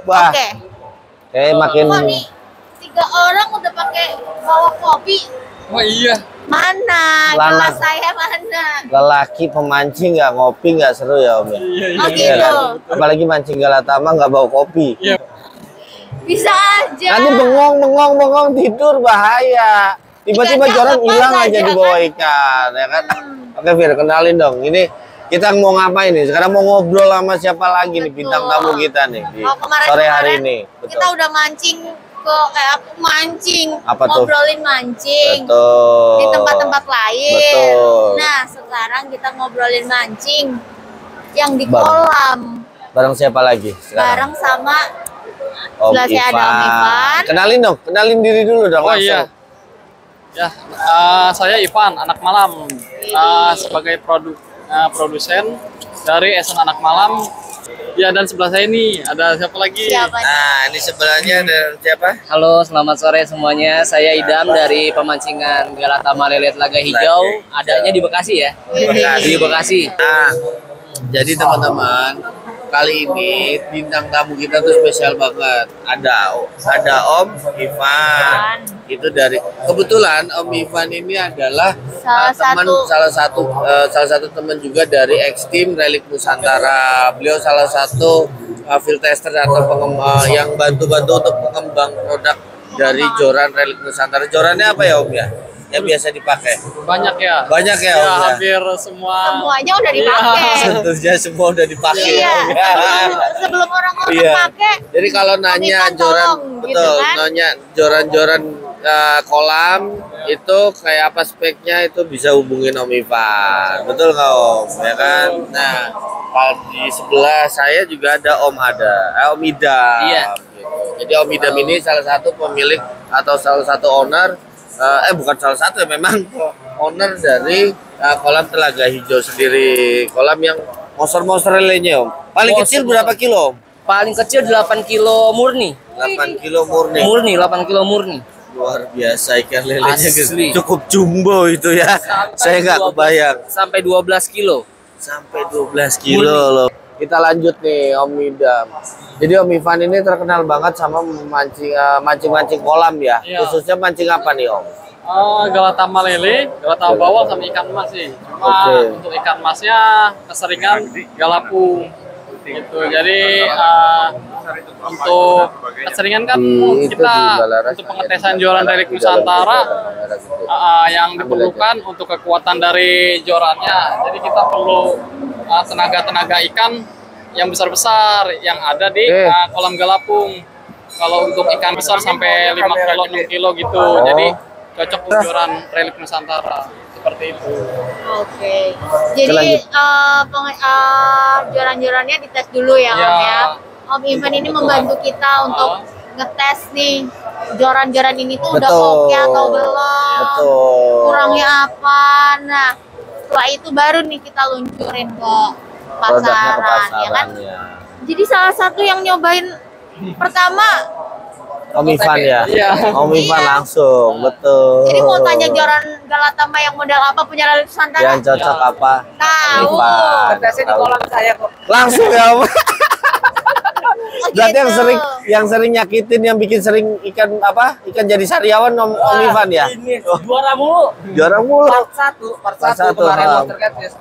Wah. Oke. Kayak makin Kok nih 3 orang udah pakai bawa kopi? Oh iya. Mana? Lana. Gelas saya mana? lelaki pemancing nggak ngopi nggak seru ya Om ya. Iya, Oh iya. gitu. Apalagi mancing Galatama nggak bawa kopi. Iya. Bisa aja. Nanti bengong tidur bahaya. Tiba-tiba Ikannya joran lepas hilang aja aja di bawah ikan, ya kan? Oke Fir, kenalin dong. Ini kita mau ngapain nih? Sekarang mau ngobrol sama siapa lagi nih Betul. bintang tamu kita nih di Kemarin-kemarin sore hari ini. kita udah mancing ke mancing, Apa tuh? ngobrolin mancing Betul. di tempat-tempat lain. Betul. Nah, sekarang kita ngobrolin mancing yang di Bareng. kolam. Bareng siapa lagi sekarang? Bareng sama Om sebelah saya ada Om Ivan. Kenalin dong, kenalin diri dulu dong. Oh langsung. iya. Ya, saya Ivan, anak malam, sebagai produsen dari Esen Anak Malam. Ya, dan sebelah saya ini ada siapa lagi? Siapa nih? Nah, ini sebelahnya ada siapa? Halo, selamat sore semuanya. Saya Idam dari pemancingan Galatama Lele Telaga Hijau. Adanya di Bekasi ya. Di Bekasi. Nah, jadi teman-teman, kali ini bintang tamu kita tuh spesial banget. Ada Om Ivan. Itu dari kebetulan Om Ivan ini adalah salah satu teman juga dari X Team Relic Nusantara. Beliau salah satu field tester atau yang bantu-bantu untuk pengembang produk dari joran Relic Nusantara. Jorannya apa ya Om ya? Yang biasa dipakai. Banyak ya. Banyak ya Om. Ya, Ya? hampir semua. Semuanya udah dipakai. Tentunya semua udah dipakai. Iya. Om, ya. Sebelum orang-orang Iya. pakai. Jadi kalau nanya Om Ivan joran, tolong, gitu betul, kan? nanya joran-joran kolam itu kayak apa speknya itu bisa hubungin Om Ivan, betul nggak Om? Ya kan? Nah, di sebelah saya juga ada Om Idam. Iya. Gitu. Jadi Om Idam ini salah satu pemilik atau salah satu owner, bukan salah satu ya, memang owner dari kolam Telaga Hijau sendiri, kolam yang monster lelenya Om. Paling kecil berapa kilo Om? Paling kecil 8 kilo murni. 8 kilo murni. 8 kilo murni. Luar biasa ikan lelenya Asli. gitu. Cukup jumbo itu ya. Saya nggak kebayang. Sampai 12 kilo. Sampai 12 kilo loh. Kita lanjut nih Om Idam. Jadi Om Ivan ini terkenal banget sama mancing kolam ya. Iya. Khususnya mancing apa nih Om? Galatama lele, Galatama bawal sama ikan mas sih. Cuma Oke. untuk ikan masnya keseringan galapung. Gitu. Jadi untuk keseringan kan Itu kita di Balaras untuk pengetesan joran dari Nusantara yang diperlukan untuk kekuatan dari jorannya. Jadi kita perlu tenaga-tenaga ikan yang besar-besar yang ada di kolam galapung. Kalau untuk ikan besar sampai 5 kilo, 6 kilo gitu. Jadi cocok untuk joran Relic Nusantara. Seperti itu. Oke. Jadi joran-jorannya dites dulu ya Om ya. Om Ivan ini membantu kita untuk ngetes nih joran-joran ini tuh udah Betul. oke atau belum. Betul. Kurangnya apa. Nah, setelah itu baru nih kita luncurin ke Produknya ke pasaran ya kan. pasarannya. Jadi salah satu yang nyobain pertama. Om Ivan ya. Iya. Om Ivan Iya. langsung, betul. Jadi mau tanya joran Galatama yang model apa punya Relic Nusantara? yang cocok apa? Tahu. Om Ivan. Tesnya di kolam saya kok. Langsung ya Om. Oh, Berarti gitu. yang sering nyakitin, yang bikin sering ikan jadi sariawan Om Ivan ya? Ini juara mulu. Juara mulu. Part Part 1 satu, kemarin ha. Monster Catfish.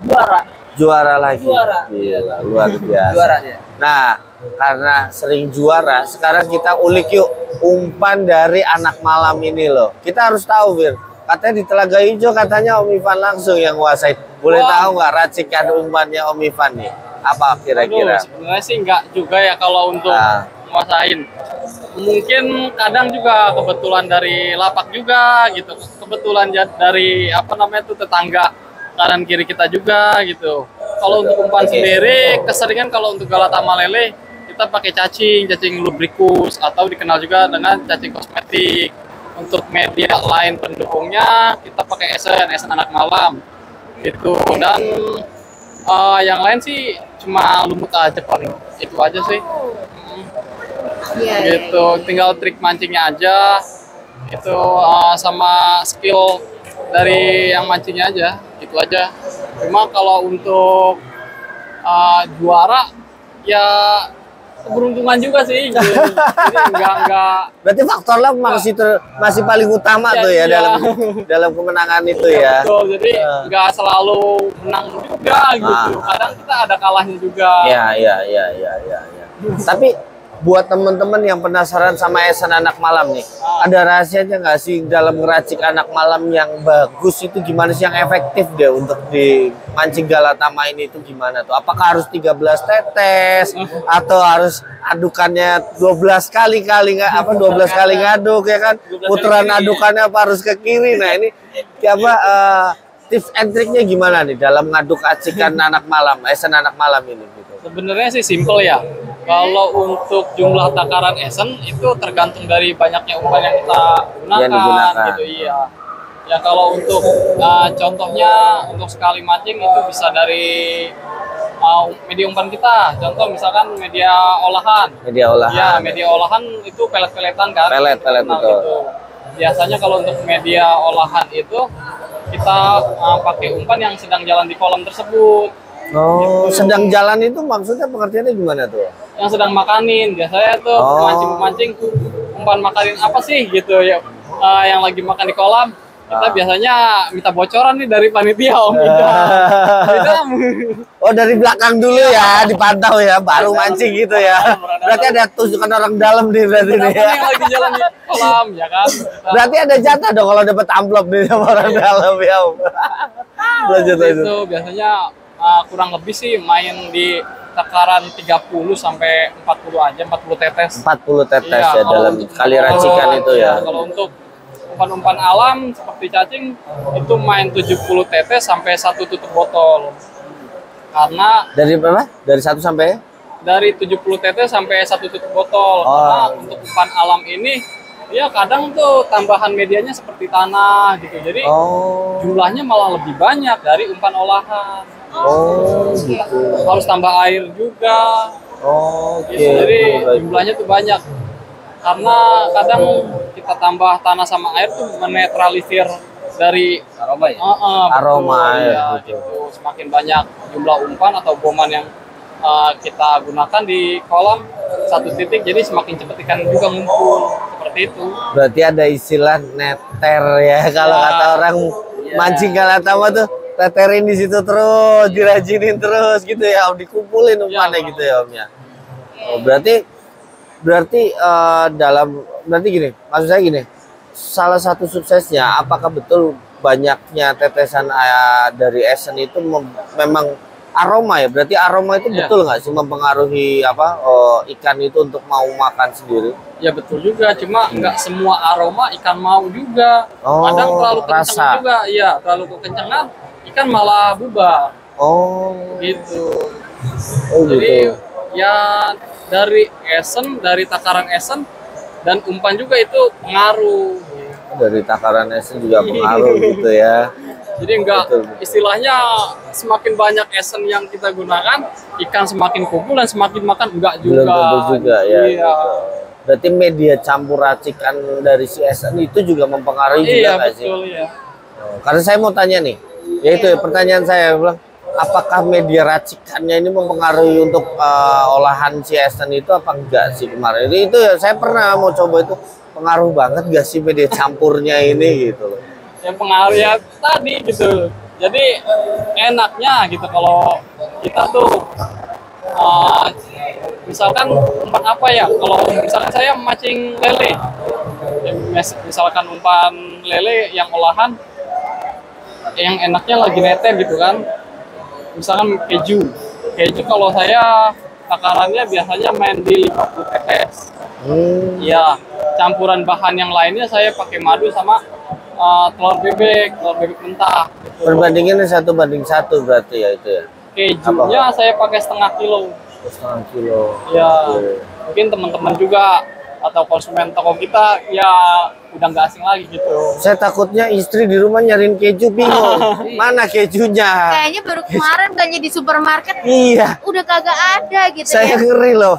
Juara. Juara lagi. Juara. Gila, luar biasa. Juara dia. Nah, karena sering juara, sekarang kita ulik yuk umpan dari anak malam ini loh. Kita harus tahu, Bir. Katanya di Telaga Hijau katanya Om Ivan langsung yang nguasain. Boleh tahu nggak racikan umpannya Om Ivan nih? Apa kira-kira? Aduh, sebenarnya sih enggak juga ya kalau untuk nguasain. Mungkin kadang juga kebetulan dari lapak juga gitu. Kebetulan dari tetangga kanan kiri kita juga gitu. Kalau untuk umpan sendiri keseringan kalau untuk Galatama lele kita pakai cacing lubricus atau dikenal juga dengan cacing kosmetik. Untuk media lain pendukungnya kita pakai Esen Anak Malam gitu. Dan yang lain sih cuma lumut aja paling itu aja sih. Iya, Gitu, tinggal trik mancingnya aja itu sama skill dari yang mancingnya aja, itu aja. Cuma kalau untuk juara ya keberuntungan juga sih. Jadi enggak. Berarti faktor luck masih paling utama tuh ya dalam kemenangan itu ya. Betul. Jadi enggak selalu menang juga gitu. Kadang kita ada kalahnya juga. Iya. Tapi buat temen-temen yang penasaran sama Esen anak malam nih, ada rahasianya nggak sih dalam ngeracik anak malam yang bagus itu gimana sih, yang efektif deh untuk di mancing Galatama ini itu gimana tuh? Apakah harus 13 tetes atau harus adukannya 12 kali nggak apa 12 kali ngaduk ya kan? Putaran adukannya apa harus ke kiri? Nah ini apa tips and triknya gimana nih dalam ngaduk acikan anak malam, Esen anak malam ini gitu? Sebenarnya sih simple ya. Kalau untuk jumlah takaran esen itu tergantung dari banyaknya umpan yang kita gunakan gitu, iya. Ya kalau untuk contohnya untuk sekali mancing itu bisa dari media umpan kita. Contoh misalkan media olahan. Ya, media olahan itu pelet-peletan kan. Pelet betul. Gitu. Biasanya kalau untuk media olahan itu kita pakai umpan yang sedang jalan di kolam tersebut. Oh, gitu. Sedang jalan itu maksudnya pengertiannya gimana tuh? Yang sedang makanin, biasanya tuh mancing umpan makanin apa sih gitu ya, yang lagi makan di kolam. Kita biasanya minta bocoran nih dari panitia Om Idam. Oh, dari belakang dulu ya, dipantau ya, baru mancing gitu ya. Berarti ada tusukan orang dalam nih berarti nih ya. Yang lagi jalan di kolam ya kan. Berarti ada jatah dong kalau dapat amplop nih sama orang dalam ya Om. Itu biasanya kurang lebih sih main di takaran 30 sampai 40 aja, 40 tetes. 40 tetes ya dalam kali racikan itu ya. Kalau untuk umpan-umpan alam seperti cacing itu main 70 tetes sampai 1 tutup botol. Karena dari berapa? Dari 1 sampai? Dari 70 tetes sampai 1 tutup botol. Karena untuk umpan alam ini ya kadang tuh tambahan medianya seperti tanah gitu. Jadi jumlahnya malah lebih banyak dari umpan olahan. Gitu. Harus tambah air juga. Gitu. Jadi jumlahnya tuh banyak. Karena kadang kita tambah tanah sama air tuh menetralisir dari aroma ya. Aroma ya, gitu. Semakin banyak jumlah umpan atau boman yang kita gunakan di kolam satu titik, jadi semakin cepat ikan juga ngumpul seperti itu. Berarti ada istilah neter ya kalau kata orang mancing Galatama tuh, teterin di situ terus, dirajinin terus gitu ya, Om, dikumpulin umpannya gitu ya Om ya. Oh, berarti berarti gini, maksud saya gini, salah satu suksesnya apakah betul banyaknya tetesan dari esen itu memang aroma ya? Berarti aroma itu betul nggak sih mempengaruhi ikan itu untuk mau makan sendiri? Ya betul juga, cuma nggak semua aroma ikan mau juga. Kadang terlalu kencang juga, iya terlalu kekencangan ikan malah bubar. Gitu. Jadi ya dari esen, dari takaran esen dan umpan juga itu pengaruh. Dari takaran esen juga pengaruh gitu ya. Jadi enggak, istilahnya semakin banyak esen yang kita gunakan, ikan semakin kumpul dan semakin makan, enggak juga. Belum tentu juga ya. Iya. Gitu. Berarti media campur racikan dari si esen itu juga mempengaruhi juga nggak sih? Iya betul ya. Karena saya mau tanya nih, yaitu pertanyaan saya bilang, apakah media racikannya ini mempengaruhi untuk olahan si esen itu apa enggak sih kemarin? Itu ya saya pernah mau coba itu, pengaruh banget gak sih media campurnya ini gitu loh. Yang pengaruh ya tadi gitu. Jadi enaknya gitu kalau kita tuh misalkan umpan apa ya, kalau misalkan saya mancing lele ya, misalkan umpan lele yang olahan yang enaknya lagi neter gitu kan, misalkan keju kalau saya takarannya biasanya main di 50 tetes. Ya campuran bahan yang lainnya saya pakai madu sama telur bebek mentah gitu. Perbandingannya 1:1 berarti ya itu ya. Kejunya saya pakai setengah kilo. Ya, mungkin teman-teman juga atau konsumen toko kita ya udah nggak asing lagi gitu. Saya takutnya istri di rumah nyariin keju, bingung mana kejunya. Kayaknya baru kemarin belanja di supermarket. Iya. Udah kagak ada gitu. Saya ngeri loh.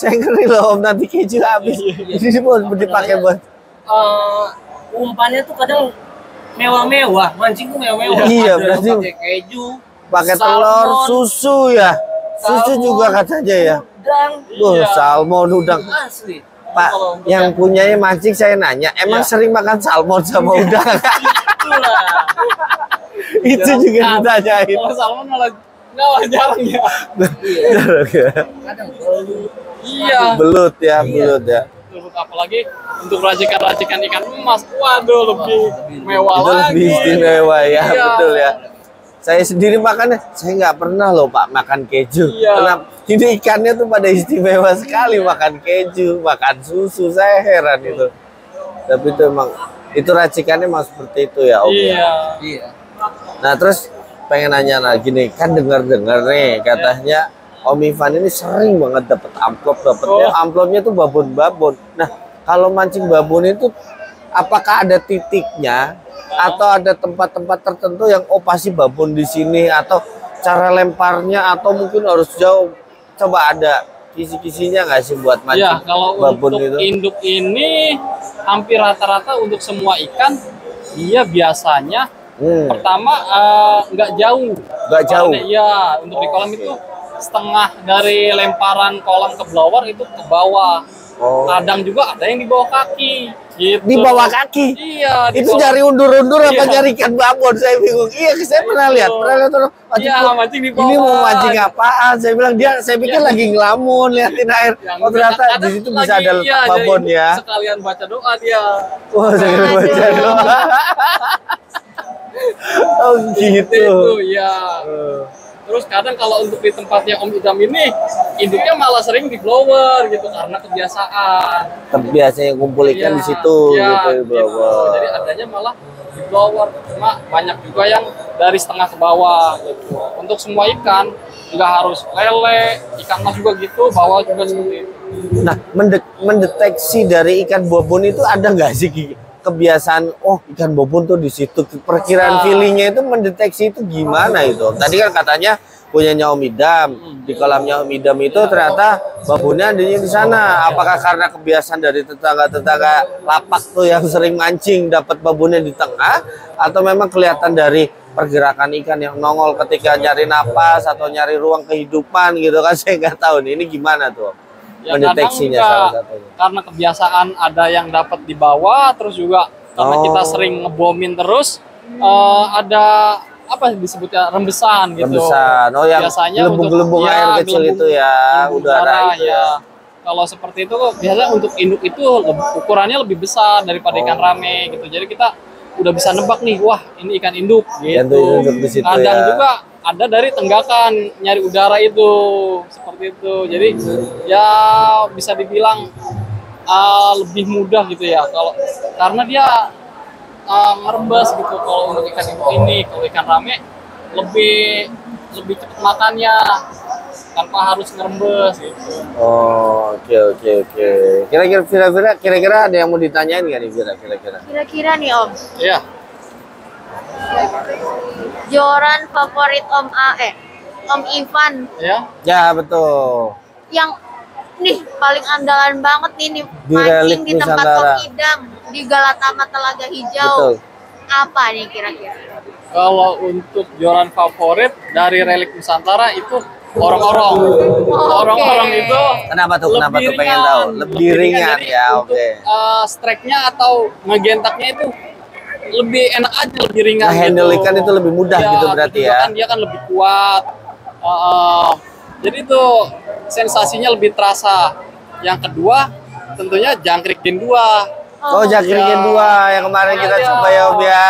Om, nanti keju habis. Ini mau dipakai buat Umpannya tuh kadang mewah-mewah, mancing tuh mewah-mewah. Iya, berarti pakai keju, pakai telur, susu ya. Susu juga katanya ya. udang. Wah, salmon udang. Asli. Pak, yang punyanya mancing saya nanya, emang sering makan salmon sama udang? Itulah. Itu juga ditanyain. Kalau salmon malah nggak jarang ya. Jarang ya. Kadang belut. Iya. Belut ya, belut ya. Belut, apalagi untuk racikan-racikan ikan emas, waduh lebih mewah Itu lagi. lebih istimewa ya, Iya. betul ya. Saya sendiri makannya, saya nggak pernah loh Pak makan keju. Iya. Kenapa? Ini ikannya tuh pada istimewa sekali makan keju, makan susu. Saya heran itu. Tapi itu emang itu racikannya emang seperti itu ya Om. Iya. Iya. Nah terus pengen nanya lagi nih, kan dengar-dengar nih katanya Om Ivan ini sering banget dapat amplop, dapetnya amplopnya tuh babon-babon. Nah kalau mancing babon itu apakah ada titiknya atau ada tempat-tempat tertentu yang pasti babon di sini, atau cara lemparnya, atau mungkin harus jauh? Coba ada kisi-kisinya nggak sih buat mancing Ya, kalau babon untuk itu? induk ini hampir rata-rata untuk semua ikan dia biasanya pertama nggak jauh. Nggak jauh. Iya, untuk di kolam itu setengah dari lemparan kolam ke blower itu ke bawah. Oh. Kadang juga ada yang di bawah kaki. Gitu. Di bawah kaki? Iya. di Itu kolam. nyari undur-undur apa Iya. nyari ikan babon? Saya bingung. Iya, saya pernah lihat orang mancing. Iya, mancing di bawah. Ini mau mancing apaan? Saya bilang saya pikir lagi ngelamun liatin air. Yang Oh ternyata kadang di situ bisa lagi, ada iya, babon jadi ya. Sekalian baca doa dia. Wah, saya Aduh. baca doa. Oh gitu. Itu ya. Terus kadang kalau untuk di tempatnya Om Idam ini induknya malah sering di blower gitu karena kebiasaan. Biasanya kumpul ikan di situ gitu di bawah. Jadi adanya malah di blower. Cuma banyak juga yang dari setengah ke bawah gitu. Untuk semua ikan nggak harus lele, ikan mas juga gitu, bawah juga seperti itu. Nah, mendeteksi dari ikan babon itu ada nggak sih kebiasaan? Oh, ikan babon tuh di situ. Perkiraan feelingnya itu mendeteksi itu gimana itu? Tadi kan katanya punyanya Om Idam, di kolamnya Om Idam itu ternyata babonnya adanya di sana. Apakah karena kebiasaan dari tetangga-tetangga lapak tuh yang sering mancing dapat babonnya di tengah, atau memang kelihatan dari pergerakan ikan yang nongol ketika nyari napas atau nyari ruang kehidupan gitu kan? Saya nggak tahu nih, ini gimana tuh Ya, mendeteksinya kadang juga salah satunya. karena kebiasaan ada yang dapat di bawah, terus juga karena Oh. kita sering ngebomin terus ada apa disebutnya rembesan gitu. Rembesan. Oh, yang biasanya gelembung-gelembung untuk air kecil itu ya, udara itu ya. Kalau seperti itu biasanya untuk induk itu ukurannya lebih besar daripada ikan rame gitu. Jadi kita udah bisa nebak nih, wah ini ikan induk Yang gitu. tuh induk di situ Kadang ya. juga ada dari tenggakan nyari udara itu seperti itu. Jadi ya bisa dibilang lebih mudah gitu ya kalau karena dia ngerembes gitu. Kalau untuk ikan induk ini, kalau ikan rame lebih cepat makannya tanpa harus ngerembes gitu. Oh, oke. Kira-kira ada yang mau ditanyain nggak nih kira-kira? Kira-kira nih Om, Iya. joran favorit Om Ivan Ya. Ya betul. yang nih paling andalan banget nih Di mancing Relik di tempat Nusantara. Om Idam di Galatama Telaga Hijau. Betul. Apa nih kira-kira? Kalau untuk joran favorit dari Relik Nusantara itu orang-orang. Orang-orang itu Kenapa tuh? Kenapa lebih tuh pengen ringan. tahu? Lebih ringan Jadi ya, untuk, oke. strike-nya atau ngegentaknya itu lebih enak aja, lebih ringan. Nge-handle gitu. ikan itu lebih mudah gitu berarti juga ya? Kan dia kan lebih kuat. Jadi itu sensasinya lebih terasa. Yang kedua tentunya jangkrik gen 2. Oh, jangkriknya dua yang kemarin kita Iya. coba ya Om ya.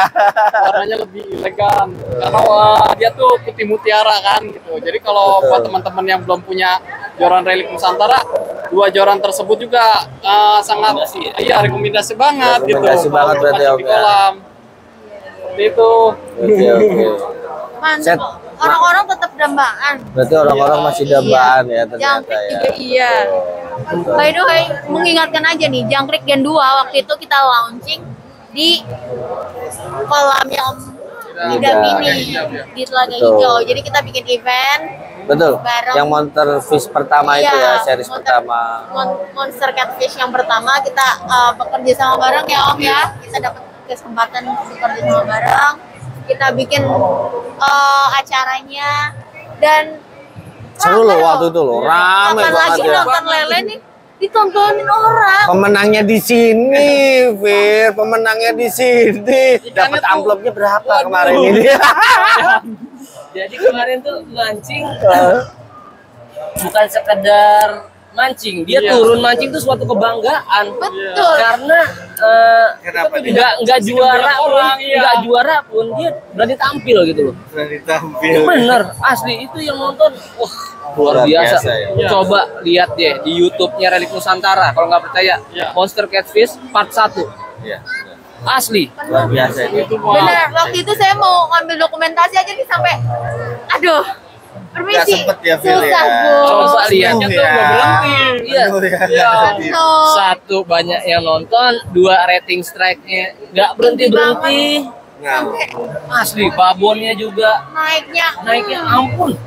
Warnanya lebih elegan karena dia tuh putih mutiara kan gitu. Jadi kalau buat teman-teman yang belum punya joran Relik Nusantara, dua joran tersebut juga sangat rekomendasi banget Rekomendasi gitu. banget Kalau berarti, mancing Om, di ya. kolam. Seperti itu. Oke. Mantap. Set. Orang-orang tetap dambaan. Berarti orang-orang masih dambaan ya ternyata Jangkrik ya. juga iya. By the way, mengingatkan aja nih, Jangkrik Gen 2 waktu itu kita launching di kolamnya Om Idam ini di Telaga Betul. Hijau. Jadi kita bikin event Betul. bareng. Yang Monster Fish pertama itu ya, series pertama. Monster Catfish yang pertama kita bekerja sama bareng ya Om ya. Kita dapat kesempatan bekerja sama bareng. Kita bikin acaranya dan Seru loh waktu itu loh, rame Kapan lagi banget ya. nonton lele nih ditontonin orang. Pemenangnya di sini, Fir. Pemenangnya di sini. Dapat amplopnya berapa kemarin ini? Jadi kemarin tuh mancing bukan sekedar mancing, dia turun mancing tuh suatu kebanggaan. Betul. Karena nggak juara pun, nggak juara pun dia berani tampil gitu loh. Berani tampil. Bener, asli itu yang nonton, wah luar biasa. ya. Coba lihat deh di YouTube-nya Relik Nusantara kalau nggak percaya, Monster Catfish Part 1. Iya. Asli. Luar biasa ini. Bener, waktu itu saya mau ngambil dokumentasi aja nih sampai, aduh, permisi, Nggak sempet ya, Fir, susah ya. Bu. Coba lihat Tuh nggak berhenti. Iya. Betul. Satu banyak yang nonton, dua rating strike-nya nggak berhenti. Sampai Asli, babonnya juga naiknya ampun.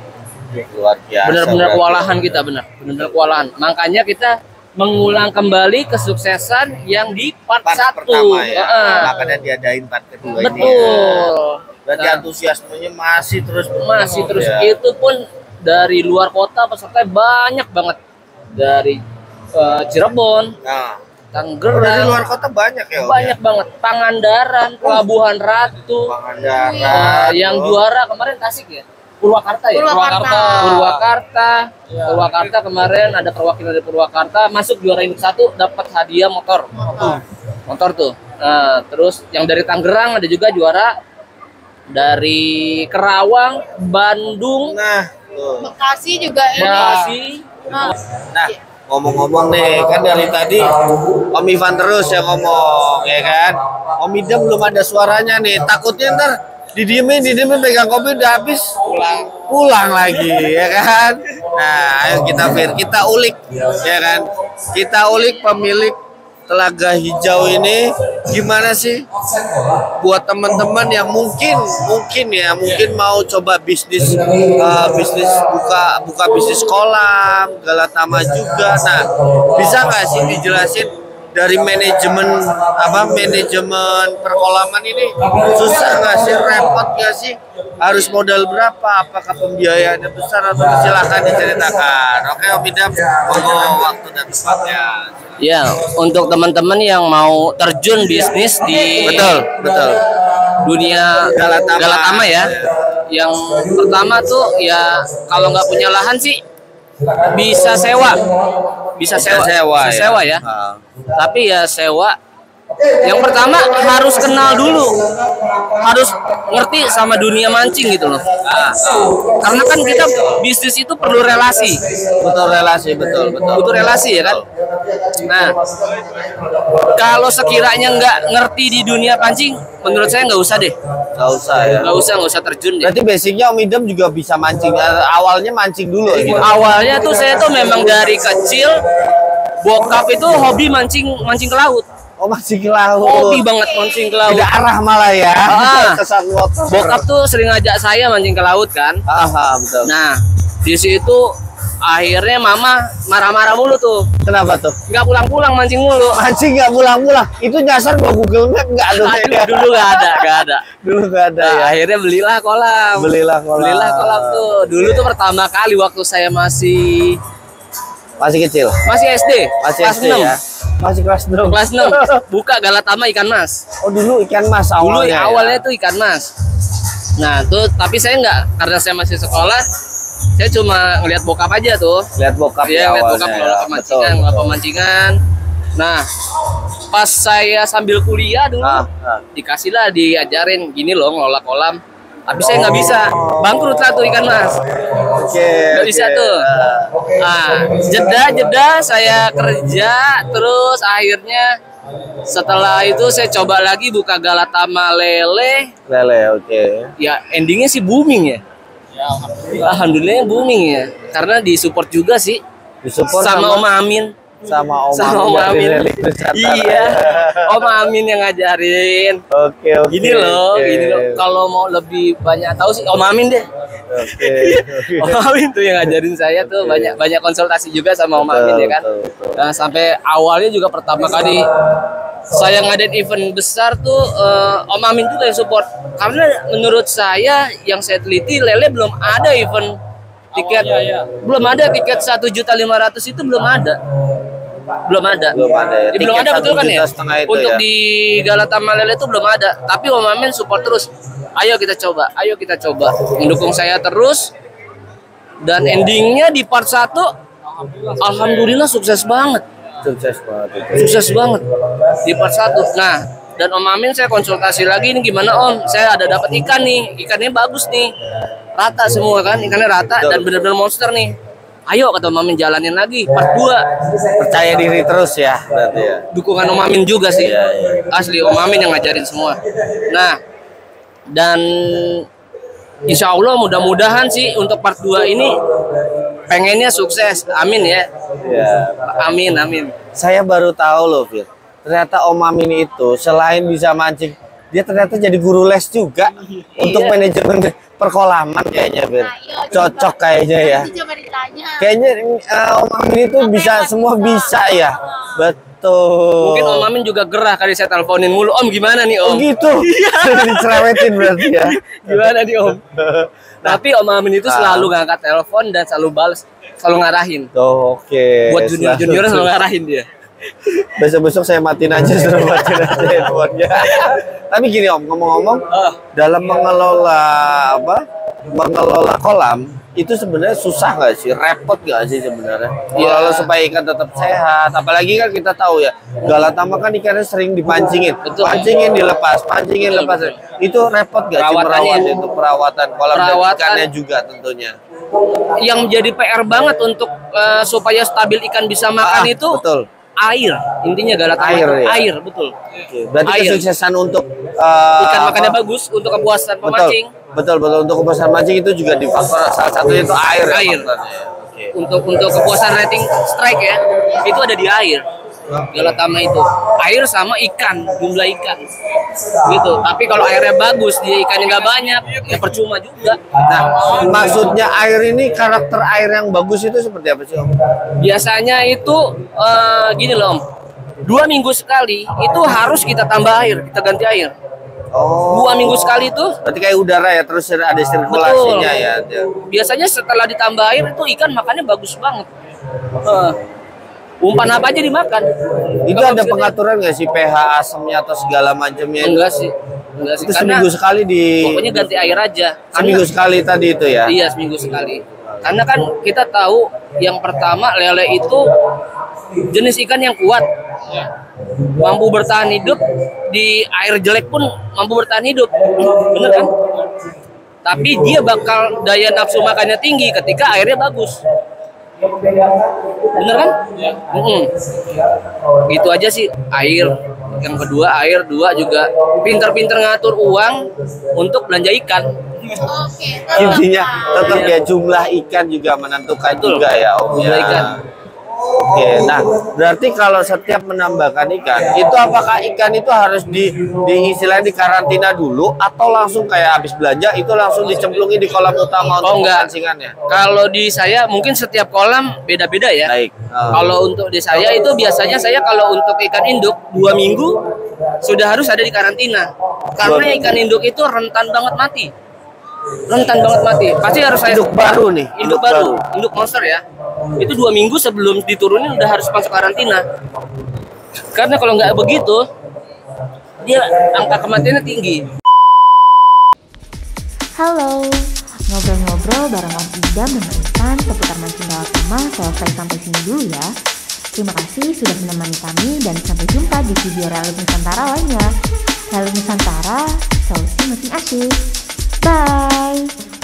Luar biasa. Benar-benar berarti. kewalahan kita, benar-benar kewalahan. Makanya kita mengulang kembali kesuksesan yang di part 1. pertama ya. Makanya diadain part kedua ini. Ya. Betul. Berarti Nah, antusiasmenya masih terus masih penuh, terus ya. itu pun dari luar kota peserta banyak banget dari Cirebon, Nah, dari Tangerang, luar kota banyak ya. Om, banyak banget. Pangandaran, Pelabuhan Ratu, ya? Pangandaran. yang juara kemarin Tasik ya, Purwakarta ya. Purwakarta. Purwakarta kemarin ada perwakilan dari Purwakarta masuk juara induk 1 dapat hadiah motor. Motor tuh. Nah, terus yang dari Tangerang ada juga juara, dari Kerawang, Bandung, Nah, tuh. Bekasi juga ini. Bekasi. Nah, Nah, ngomong-ngomong nih, kan dari tadi Om Ivan terus yang ngomong, ya kan? Om Idam belum ada suaranya nih, takutnya ntar didiemin pegang kopi udah habis, pulang lagi, ya kan? Nah, ayo kita ulik, ya kan? Kita ulik pemilik Telaga Hijau ini gimana sih buat teman-teman yang mungkin mau coba bisnis buka bisnis kolam Galatama juga. Nah, bisa nggak sih dijelasin dari manajemen perkolaman ini susah nggak sih, repot nggak sih, harus modal berapa, apakah pembiayaannya besar atau silakan diceritakan. Oke Om Idam, ngomong waktu dan tempatnya. Ya, untuk teman-teman yang mau terjun bisnis di Betul. dunia Galatama ya. Yang pertama tuh ya kalau nggak punya lahan sih bisa sewa. Bisa sewa ya. Tapi ya sewa. Yang pertama harus kenal dulu, harus ngerti sama dunia mancing gitu loh. Karena kan kita bisnis itu perlu relasi. Betul. Butuh relasi ya kan. Nah, kalau sekiranya nggak ngerti di dunia pancing, menurut saya nggak usah deh. Nggak usah terjun deh. Berarti basicnya Om Idam juga bisa mancing. Awalnya mancing dulu gitu. Awalnya tuh saya tuh memang dari kecil bokap itu hobi mancing ke laut. Oh, mancing ke laut. Hobi banget mancing ke laut. Beda arah malah ya. Kesat motor. Bokap tuh sering ngajak saya mancing ke laut kan. Betul. Nah, di situ akhirnya mama marah-marah mulu tuh. Kenapa tuh? Nggak pulang-pulang mancing mulu. Mancing nggak pulang-pulang. Itu nyasar gua Google Map nggak ada. Dulu nggak ada. Dulu nggak ada Nah, ya. akhirnya belilah kolam. Belilah kolam. Tuh. Dulu tuh pertama kali waktu saya masih Masih kecil. SD. Masih kelas SD 6. ya. Masih kelas 6. Kelas 6. Buka Galatama ikan mas. Oh, dulu ikan mas Dulu awalnya. awalnya tuh ikan mas. Nah, tuh tapi saya nggak, karena saya masih sekolah, saya cuma ngeliat bokap aja tuh. Lihat bokap Dia ya ngeliat bokap awalnya. ngelola pemancingan. Nah, pas saya sambil kuliah dulu, dikasihlah diajarin gini loh ngelola kolam. Tapi saya nggak bisa, bangkrut lah tuh ikan mas. Nggak bisa tuh. Nah, jeda saya kerja, terus akhirnya setelah itu saya coba lagi buka Galatama lele. Ya endingnya sih booming ya. Alhamdulillah booming ya, karena disupport juga sih. Disupport sama Om Amin. Sama Om Amin. Iya. Om Amin yang ngajarin. Oke. Gini loh. Kalau mau lebih banyak tahu sih Om Amin deh. Oke. Om Amin tuh yang ngajarin saya tuh banyak konsultasi juga sama Om Amin ya kan. Nah, sampai awalnya juga pertama kali saya ngadain event besar tuh Om Amin juga yang support. Karena menurut saya yang saya teliti lele belum ada event tiket belum ada, tiket 1.500.000 itu belum ada. Belum ada ya. Belum ada, betul kan ya? Untuk ya? di Galata Malele itu belum ada. Tapi Om Amin support terus. Ayo kita coba, mendukung saya terus. Dan endingnya di part 1 alhamdulillah sukses banget. Sukses banget di part 1. Nah, dan Om Amin saya konsultasi lagi, ini gimana Om? Saya ada dapat ikan nih, ikannya bagus nih, rata semua kan, ikannya rata dan benar-benar monster nih. Ayo kata Om Amin, jalanin lagi part 2. Percaya diri terus ya berarti ya. Dukungan Om Amin juga sih. Asli Om Amin yang ngajarin semua. Nah, dan insya Allah mudah-mudahan sih untuk part 2 ini pengennya sukses. Amin ya. Amin. Saya baru tahu loh, Fir. Ternyata Om Amin itu selain bisa mancing, dia ternyata jadi guru les juga untuk manajemen perkolaman kayaknya, Fir. Cocok kayaknya ya. Kayaknya Om Amin itu bisa semua bisa ya. Betul. Mungkin Om Amin juga gerah kali saya teleponin mulu. Om gimana nih Om? Oh gitu. Dicerewetin berarti ya. Gimana nih Om? Tapi Om Amin itu selalu ngangkat telepon dan selalu balas, selalu ngarahin. Oh, oke. Buat junior selalu ngarahin dia. Besok-besok saya matiin aja handphonenya. Tapi gini Om, ngomong-ngomong, dalam mengelola kolam itu sebenarnya susah nggak sih? Repot nggak sih sebenarnya? Kalau supaya ikan tetap sehat, apalagi kan kita tahu ya, Galatama kan ikannya sering dipancingin, pancingin dilepas, lepas. Itu repot nggak sih merawat itu, perawatan kolam dan ikannya juga tentunya. Yang menjadi PR banget untuk supaya stabil ikan bisa makan itu. Betul. Air, intinya Galatama air, betul. Berarti kesuksesan untuk ikan makannya bagus, untuk kepuasan pemancing. Betul untuk kepuasan mancing itu juga di faktor salah satunya itu air. Untuk kepuasan rating strike ya, itu ada di air. Galatama itu air sama ikan, jumlah ikan gitu. Tapi kalau airnya bagus, dia ikannya nggak banyak, ya percuma juga. Nah, maksudnya air ini, karakter air yang bagus itu seperti apa sih Om? Biasanya itu gini loh Om, 2 minggu sekali itu harus kita tambah air, kita ganti air. 2 minggu sekali itu berarti kayak udara ya, terus ada sirkulasinya. Betul. Ya. Biasanya setelah ditambah air itu ikan makannya bagus banget. Umpan apa aja dimakan. Itu ada pengaturan nggak sih pH asamnya atau segala macamnya? Enggak sih. Itu seminggu sekali pokoknya ganti air aja. Seminggu sekali tadi itu ya? Iya, seminggu sekali. Karena kan kita tahu yang pertama lele itu jenis ikan yang kuat. Mampu bertahan hidup di air jelek pun mampu bertahan hidup. Bener kan? Tapi dia bakal daya nafsu makannya tinggi ketika airnya bagus. Bener kan? Gitu aja sih. Air. Yang kedua air, 2 juga pinter-pinter ngatur uang untuk belanja ikan. Intinya tetap ya jumlah ikan juga menentukan. Betul. Juga ya Om. Jumlah ikan. Oke, nah berarti kalau setiap menambahkan ikan, itu apakah ikan itu harus istilahnya dikarantina dulu atau langsung kayak habis belanja itu langsung dicemplungin di kolam utama untuk pancingannya? Kalau di saya mungkin setiap kolam beda-beda ya. Baik. Kalau untuk di saya itu biasanya saya kalau untuk ikan induk 2 minggu sudah harus ada di karantina. Karena ikan induk itu rentan banget mati. Pasti harus saya induk baru nih. Induk baru, induk monster ya. Itu 2 minggu sebelum diturunin udah harus masuk karantina. Karena kalau nggak begitu, dia angka kematiannya tinggi. Halo, ngobrol-ngobrol bareng Om Ida menemukan seputar mancing Galatama selesai sampai sini dulu ya. Terima kasih sudah menemani kami dan sampai jumpa di video Rally Nusantara lainnya. Rally Nusantara, solusi mancing asyik. Bye!